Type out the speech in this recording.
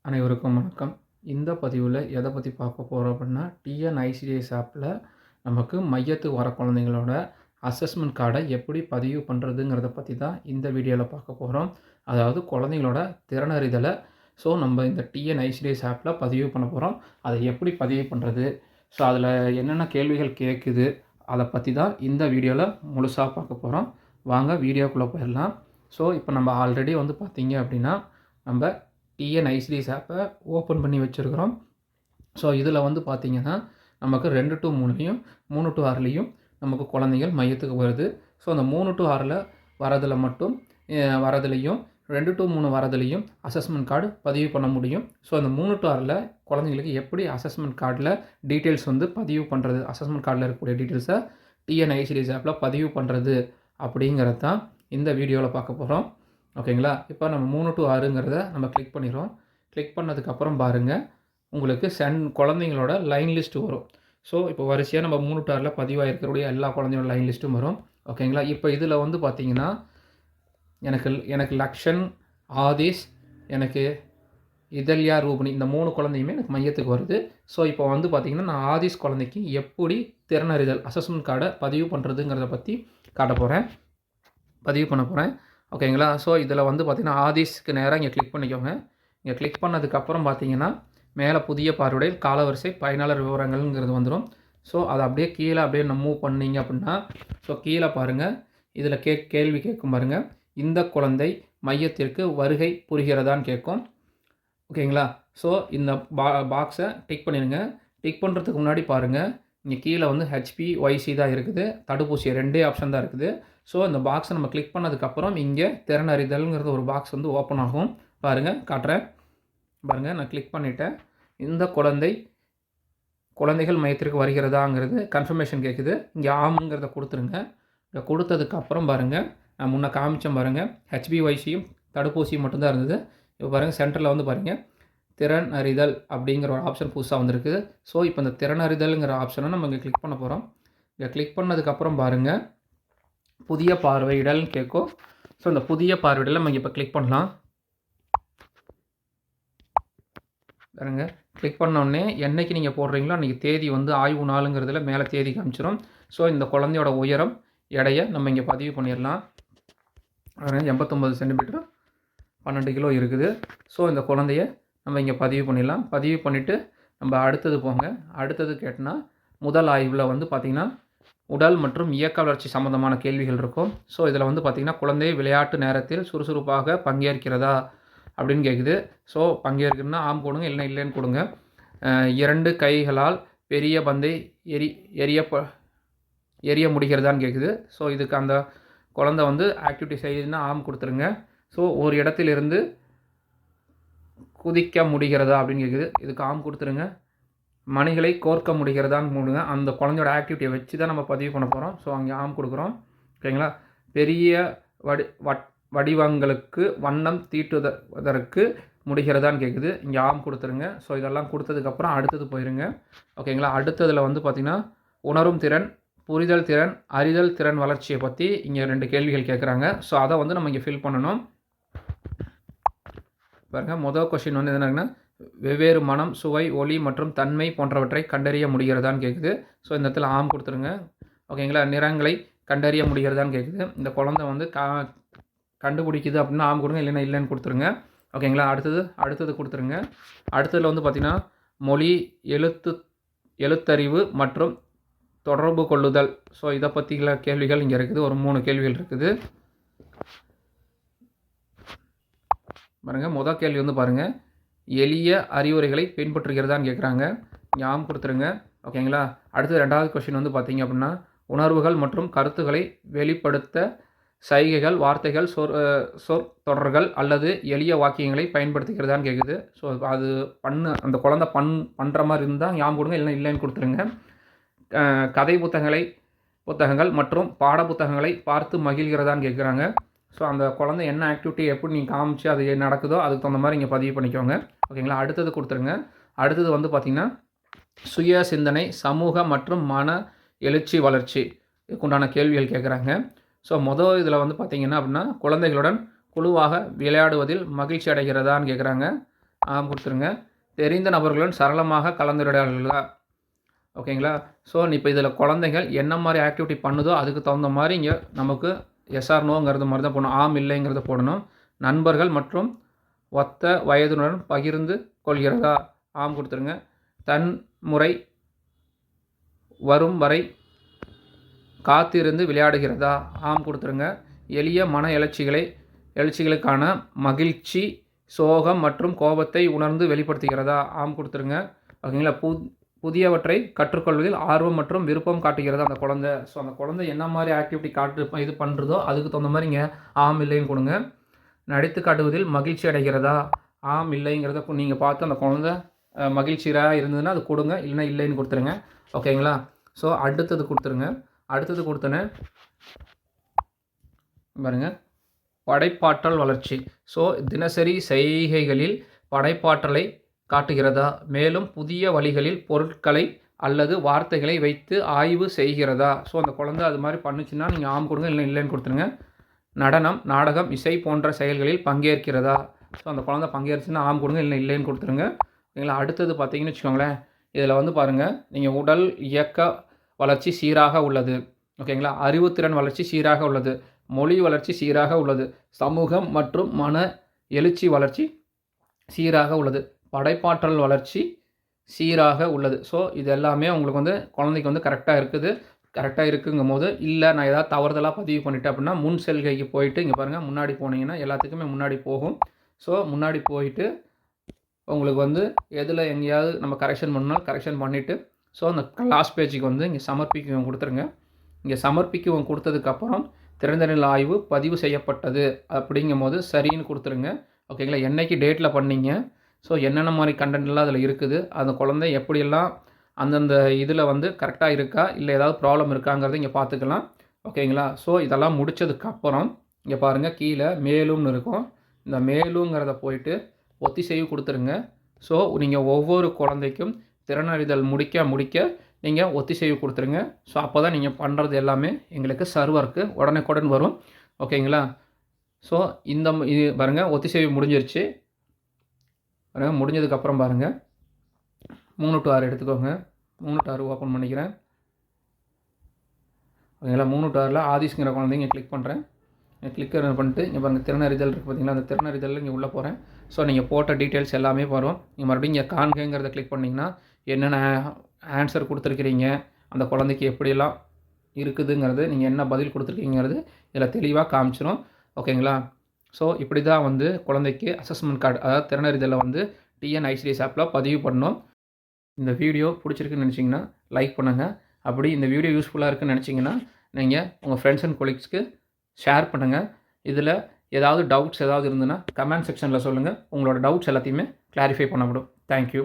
அனைவருக்கும் வணக்கம். இந்த பதிவுல எத பத்தி பார்க்க போறோம் அப்படின்னா, டிஎன்ஐசிடிஎஸ் ஆப்ல நமக்கு மையத்துக்கு வர குழந்தைங்களோட அசஸ்மென்ட் கார்ட எப்படி பதிவு பண்றதுங்கிறத பத்தி தான் இந்த வீடியோல பார்க்க போறோம். அதாவது குழந்தைங்களோட திறனறிதல நம்ம இந்த டிஎன்ஐசிடிஎஸ் ஆப்ல பதிவு பண்ண போறோம். அத எப்படி பதிவு பண்றது? அதில என்னென்ன கேள்விகள் கேட்குது? அத பத்தி தான் இந்த வீடியோல முழுசா பார்க்க போறோம். வாங்க வீடியோக்குள்ள போயிரலாம். இப்போ நம்ம ஆல்ரெடி வந்து பார்த்தீங்க அப்படின்னா, நம்ப டிஎன்ஐசிடிஎஸ் ஆப்பை ஓப்பன் பண்ணி வச்சுருக்கிறோம். இதில் வந்து பார்த்திங்கன்னா நமக்கு 2 to 3லையும் 3 to 6லையும் நமக்கு குழந்தைகள் மையத்துக்கு வருது. அந்த 3 to 6ல் வரதில் மட்டும் வரதுலையும் 2 to 3 வரதுலையும் அசஸ்மெண்ட் கார்டு பதிவு பண்ண முடியும். அந்த 3 to 6ல் குழந்தைங்களுக்கு எப்படி அசஸ்மெண்ட் கார்டில் டீட்டெயில்ஸ் வந்து பதிவு பண்ணுறது, அசஸ்மெண்ட் கார்டில் இருக்கக்கூடிய டீட்டெயில்ஸை டிஎன்ஐசிடிஎஸ் ஆப்பில் பதிவு பண்ணுறது அப்படிங்கிறது தான் இந்த வீடியோவில் பார்க்க போகிறோம். ஓகேங்களா? இப்போ நம்ம 3 to 6ங்கிறத நம்ம கிளிக் பண்ணிடுறோம். கிளிக் பண்ணதுக்கப்புறம் பாருங்கள், உங்களுக்கு குழந்தைங்களோட லைன் லிஸ்ட் வரும். இப்போ வரிசையாக நம்ம 3 to 6ல் பதிவாகிருக்கக்கூடிய எல்லா குழந்தையோட லைன் லிஸ்ட்டும் வரும். ஓகேங்களா? இப்போ இதில் வந்து பார்த்தீங்கன்னா எனக்கு லக்ஷன், ஆதிஷ், எனக்கு இதல்யா, ரூபினி இந்த 3 குழந்தையுமே எனக்கு மையத்துக்கு வருது. இப்போ வந்து பார்த்திங்கன்னா நான் ஆதிஷ் குழந்தைக்கு எப்படி திறனறிதல் அசஸ்மெண்ட் கார்டை பதிவு பண்ணுறதுங்கிறத பற்றி பதிவு பண்ண போகிறேன். ஓகேங்களா? இதில் வந்து பார்த்திங்கன்னா ஆதிஷ்க்கு நேராக இங்கே கிளிக் பண்ணிக்கோங்க. இங்கே கிளிக் பண்ணதுக்கப்புறம் பார்த்தீங்கன்னா மேலே புதிய பார்வையில் காலவரிசை பயனாளர் விவரங்கள்ங்கிறது வந்துடும். அதை அப்படியே கீழே அப்படியே மூவ் பண்ணிங்க அப்படின்னா கீழே பாருங்கள், இதில் கேள்வி கேட்கும் பாருங்கள், இந்த குழந்தை மையத்திற்கு வருகை புரிகிறதான்னு கேட்கும். ஓகேங்களா? இந்த பாக்ஸை டிக் பண்ணிடுங்க. டிக் பண்ணுறதுக்கு முன்னாடி பாருங்கள், இங்கே கீழே வந்து HPYC தான் இருக்குது, தடுப்பூசி 2 ஆப்ஷன் தான் இருக்குது. இந்த பாக்ஸை நம்ம கிளிக் பண்ணதுக்கப்புறம் இங்கே திறனறிதல்ங்கிறது ஒரு பாக்ஸ் வந்து ஓப்பன் ஆகும். பாருங்கள், காட்டுறேன் பாருங்கள். நான் கிளிக் பண்ணிவிட்டேன். இந்த குழந்தைகள் மையத்திற்கு வருகிறதாங்கிறது கன்ஃபர்மேஷன் கேட்குது. இங்கே ஆமுங்கிறத கொடுத்துருங்க. இங்கே கொடுத்ததுக்கப்புறம் பாருங்கள், நான் முன்னே காமிச்சேன் பாருங்கள், HPYCயும் தடுப்பூசியும் மட்டும்தான் இருந்தது. இப்போ பாருங்கள், சென்டரில் வந்து பாருங்கள் திறன் அறிதல் அப்படிங்கிற ஒரு ஆப்ஷன் புதுசாக வந்திருக்குது. இப்போ இந்த திறன் அறிதல்ங்கிற ஆப்ஷனை நம்ம இங்கே கிளிக் பண்ண போகிறோம். இங்கே கிளிக் பண்ணதுக்கப்புறம் பாருங்கள், புதிய பார்வையிடல்னு கேட்கும். இந்த புதிய பார்வையிடல் நம்ம இப்போ கிளிக் பண்ணலாம். பாருங்க, கிளிக் பண்ணோடனே என்றைக்கு நீங்கள் போடுறீங்களோ அன்றைக்கி தேதி வந்து ஆய்வு நாளுங்கிறதுல மேலே தேதி காமிச்சிடும். இந்த குழந்தையோட உயரம், எடையை நம்ம இங்கே பதிவு பண்ணிடலாம். 89 சென்டிமீட்டர் 12 கிலோ இருக்குது. இந்த குழந்தைய நம்ம இங்கே பதிவு பண்ணிடலாம். பதிவு பண்ணிவிட்டு நம்ம அடுத்தது போங்க. அடுத்தது கேட்டோன்னா முதல் ஆய்வில் வந்து பார்த்திங்கன்னா உடல் மற்றும் இயக்க வளர்ச்சி சம்மந்தமான கேள்விகள் இருக்கும். இதில் வந்து பார்த்திங்கன்னா குழந்தை விளையாட்டு நேரத்தில் சுறுசுறுப்பாக பங்கேற்கிறதா அப்படின்னு கேட்குது. பங்கேற்கணும்னா ஆம் கொடுங்க, இல்லைன்னா இல்லைன்னு கொடுங்க. 2 கைகளால் பெரிய பந்தை எரிய முடிகிறதான்னு கேட்குது. இதுக்கு அந்த குழந்தை வந்து ஆக்டிவிட்டி செய்யுதுன்னா ஆம் கொடுத்துருங்க. ஒரு இடத்திலிருந்து குதிக்க முடிகிறதா அப்படின்னு கேட்குது. இதுக்கு ஆம் கொடுத்துருங்க. மணிகளை கோர்க்க முடிகிறதான்னு போடுங்க. அந்த குழந்தையோட ஆக்டிவிட்டியை வச்சு தான் நம்ம பதிவு பண்ண போகிறோம். அங்கே ஆம் கொடுக்குறோம். ஓகேங்களா? பெரிய வடிவங்களுக்கு வண்ணம் தீட்டுவதற்கு முடிகிறதான்னு கேட்குது. இங்கே ஆம் கொடுத்துருங்க. இதெல்லாம் கொடுத்ததுக்கப்புறம் அடுத்தது போயிருங்க. ஓகேங்களா? அடுத்ததில் வந்து பார்த்திங்கன்னா உணரும் திறன், புரிதல் திறன், அறிதல் திறன் வளர்ச்சியை பற்றி இங்கே 2 கேள்விகள் கேட்குறாங்க. அதை வந்து நம்ம இங்கே ஃபில் பண்ணணும். பாருங்கள், முதல் கொஸ்டின் வந்து என்னன்னா வெவ்வேறு மனம், சுவை, ஒளி மற்றும் தன்மை போன்றவற்றை கண்டறிய முடிகிறதான்னு கேட்குது. இந்த இடத்துல ஆம் கொடுத்துருங்க. ஓகேங்களா? நிறங்களை கண்டறிய முடிகிறதான்னு கேட்குது. இந்த குழந்தை வந்து கண்டுபிடிக்குது அப்படின்னா ஆம் கொடுங்க, இல்லைன்னா இல்லைன்னு கொடுத்துருங்க. ஓகேங்களா? அடுத்தது கொடுத்துருங்க. அடுத்ததில் வந்து பார்த்திங்கன்னா மொழி, எழுத்தறிவு மற்றும் தொடர்பு கொள்ளுதல். இதை பற்றின கேள்விகள் இங்கே இருக்குது. ஒரு 3 கேள்விகள் இருக்குது. பாருங்கள், முதல் கேள்வி வந்து பாருங்கள், எளிய அறிவுரைகளை பின்பற்றுகிறதான்னு கேட்குறாங்க. இங்கே ஆம் கொடுத்துருங்க. ஓகேங்களா? அடுத்தது 2வது கொஸ்டின் வந்து பார்த்திங்க அப்படின்னா உணர்வுகள் மற்றும் கருத்துக்களை வெளிப்படுத்த சைகைகள், வார்த்தைகள், சொற்றொடர்கள் அல்லது எளிய வாக்கியங்களை பயன்படுத்திக்கிறதான்னு கேட்குது. அது அந்த குழந்தை பண்ணுற மாதிரி இருந்தால் ஆம் கொடுங்க, இல்லைன்னா இல்லைன்னு கொடுத்துருங்க. கதை புத்தகங்கள் மற்றும் பாட புத்தகங்களை பார்த்து மகிழ்கிறதான்னு கேட்குறாங்க. அந்த குழந்தை என்ன ஆக்டிவிட்டி எப்படி நீங்கள் காமிச்சு அது நடக்குதோ அதுக்கு தகுந்த மாதிரி இங்கே பதிவு பண்ணிக்கோங்க. ஓகேங்களா? அடுத்தது கொடுத்துருங்க. அடுத்தது வந்து பார்த்திங்கன்னா சுய சிந்தனை, சமூக மற்றும் மன எழுச்சி வளர்ச்சி இதுக்குண்டான கேள்விகள் கேட்குறாங்க. மொதல் இதில் வந்து பார்த்திங்கன்னா அப்படின்னா குழந்தைகளுடன் குழுவாக விளையாடுவதில் மகிழ்ச்சி அடைகிறதான்னு கேட்குறாங்க. ஆம் கொடுத்துருங்க. தெரிந்த நபர்களுடன் சரளமாக கலந்துரையாடல்களா? ஓகேங்களா? ஸோ இப்போ இதில் குழந்தைகள் என்ன மாதிரி ஆக்டிவிட்டி பண்ணுதோ அதுக்கு தகுந்த மாதிரி இங்கே நமக்கு எஸ் ஆர் நோங்கிறது மாதிரி தான் போடணும். ஆம் இல்லைங்கிறத போடணும். நண்பர்கள் மற்றும் ஒத்த வயதுடன் பகிர்ந்து கொள்கிறதா? ஆம் கொடுத்துருங்க. தன் முறை வரும் வரை காத்திருந்து விளையாடுகிறதா? ஆம் கொடுத்துருங்க. எளிய மன எழுச்சிகளுக்கான மகிழ்ச்சி, சோகம் மற்றும் கோபத்தை உணர்ந்து வெளிப்படுத்துகிறதா? ஆம் கொடுத்துருங்க. ஓகேங்களா? புதியவற்றை கற்றுக்கொள்வதில் ஆர்வம் மற்றும் விருப்பம் காட்டுகிறதா அந்த குழந்தை? ஸோ அந்த குழந்தை என்ன மாதிரி ஆக்டிவிட்டி இது பண்ணுறதோ அதுக்கு தகுந்த மாதிரி இங்கே ஆம் இல்லைன்னு கொடுங்க. நடித்து காட்டுவதில் மகிழ்ச்சி அடைகிறதா? ஆம் இல்லைங்கிறத நீங்கள் பார்த்து அந்த குழந்தை மகிழ்ச்சியாக இருந்ததுன்னா அது கொடுங்க, இல்லைன்னா இல்லைன்னு கொடுத்துருங்க. ஓகேங்களா? ஸோ அடுத்தது கொடுத்துருங்க. அடுத்தது கொடுத்தனே பாருங்கள், படைப்பாற்றல் வளர்ச்சி. ஸோ தினசரி செய்கைகளில் படைப்பாற்றலை காட்டுகிறதா? மேலும் புதிய வழிகளில் பொருட்களை அல்லது வார்த்தைகளை வைத்து ஆய்வு செய்கிறதா? ஸோ அந்த குழந்தை அது மாதிரி பண்ணுச்சுன்னா நீங்கள் ஆம் கொடுங்க, இல்லை இல்லைன்னு கொடுத்துருங்க. நடனம், நாடகம், இசை போன்ற செயல்களில் பங்கேற்கிறதா? ஸோ அந்த குழந்தை பங்கேற்றுச்சுன்னா ஆம் கொடுங்க, இல்லை இல்லைன்னு கொடுத்துருங்க. ஓகேங்களா? அடுத்தது பார்த்தீங்கன்னு வச்சுக்கோங்களேன், இதில் வந்து பாருங்கள், நீங்கள் உடல் இயக்க வளர்ச்சி சீராக உள்ளது. ஓகேங்களா? அறிவுத்திறன் வளர்ச்சி சீராக உள்ளது. மொழி வளர்ச்சி சீராக உள்ளது. சமூகம் மற்றும் மன எழுச்சி வளர்ச்சி சீராக உள்ளது. படைப்பாற்றல் வளர்ச்சி சீராக உள்ளது. ஸோ இது எல்லாமே உங்களுக்கு வந்து குழந்தைக்கு வந்து கரெக்டாக இருக்குங்கும் போது, இல்லை நான் ஏதாவது தவறுதலாக பதிவு பண்ணிட்டேன் அப்படின்னா முன் செல்கைக்கு போயிட்டு இங்கே பாருங்கள், முன்னாடி போனீங்கன்னா எல்லாத்துக்குமே முன்னாடி போகும். ஸோ முன்னாடி போயிட்டு உங்களுக்கு வந்து எதில் எங்கேயாவது நம்ம கரெக்ஷன் பண்ணால் கரெக்ஷன் பண்ணிவிட்டு ஸோ அந்த லாஸ்ட் பேஜுக்கு வந்து இங்கே சமர்ப்பிக்கவும் கொடுத்துருங்க. இங்கே சமர்ப்பிக்கவும் கொடுத்ததுக்கப்புறம் திறந்தநிலை ஆய்வு பதிவு செய்யப்பட்டது அப்படிங்கும் போது சரின்னு கொடுத்துருங்க. ஓகேங்களா? என்னைக்கு டேட்டில் பண்ணீங்க, ஸோ என்னென்ன மாதிரி கண்டென்ட்லாம் அதில் இருக்குது, அந்த குழந்தை எப்படியெல்லாம் அந்தந்த இதில் வந்து கரெக்டாக இருக்கா, இல்லை ஏதாவது ப்ராப்ளம் இருக்காங்கிறத இங்கே பார்த்துக்கலாம். ஓகேங்களா? ஸோ இதெல்லாம் முடித்ததுக்கப்புறம் இங்கே பாருங்கள், கீழே மேலும்னு இருக்கும். இந்த மேலுங்கிறத போயிட்டு ஒத்திசைவு கொடுத்துருங்க. ஸோ நீங்கள் ஒவ்வொரு குழந்தைக்கும் திறனறிதல் முடிக்க நீங்கள் ஒத்திசைவு கொடுத்துருங்க. ஸோ அப்போ தான் நீங்கள் பண்ணுறது எல்லாமே எங்களுக்கு சர்வருக்கு உடனுக்குடன் வரும். ஓகேங்களா? ஸோ இது பாருங்கள், ஒத்திசைவு முடிஞ்சிருச்சு. பாருங்கள், முடிஞ்சதுக்கப்புறம் பாருங்கள், 3 to 6 எடுத்துக்கோங்க. 3 to 6 ஓப்பன் பண்ணிக்கிறேன். ஓகேங்களா? 3 to 6ல் ஆதிஷ்ங்கிற குழந்தைங்க கிளிக் பண்ணுறேன். கிளிக் பண்ணிட்டு இங்கே பாருங்கள், திறனறிதல் இருக்குது பார்த்தீங்களா? அந்த திறனறிதலில் இங்கே உள்ளே போகிறேன். ஸோ நீங்கள் போட்ட டீட்டெயில்ஸ் எல்லாமே வரும். நீங்கள் மறுபடியும் இங்கே காண்கிறத கிளிக் பண்ணிங்கன்னா என்னென்ன ஆன்சர் கொடுத்துருக்கிறீங்க, அந்த குழந்தைக்கு எப்படியெல்லாம் இருக்குதுங்கிறது, நீங்கள் என்ன பதில் கொடுத்துருக்கீங்கிறது இதில் தெளிவாக காமிச்சிடும். ஓகேங்களா? ஸோ இப்படி தான் வந்து குழந்தைக்கு அசஸ்மெண்ட் கார்டு, அதாவது திறனறிதலில் வந்து TNICDS ஆப்பில் பதிவு பண்ணணும். இந்த வீடியோ பிடிச்சிருக்குன்னு நினச்சிங்கன்னா லைக் பண்ணுங்கள். அப்படி இந்த வீடியோ யூஸ்ஃபுல்லாக இருக்குன்னு நினச்சிங்கன்னா நீங்கள் உங்கள் ஃப்ரெண்ட்ஸ் அண்ட் கொலீக்ஸ்க்கு ஷேர் பண்ணுங்கள். இதில் ஏதாவது டவுட்ஸ் ஏதாவது இருந்ததுன்னா கமெண்ட் செக்ஷனில் சொல்லுங்கள். உங்களோட டவுட்ஸ் எல்லாத்தையுமே கிளாரிஃபை பண்ணப்படும். தேங்க்யூ.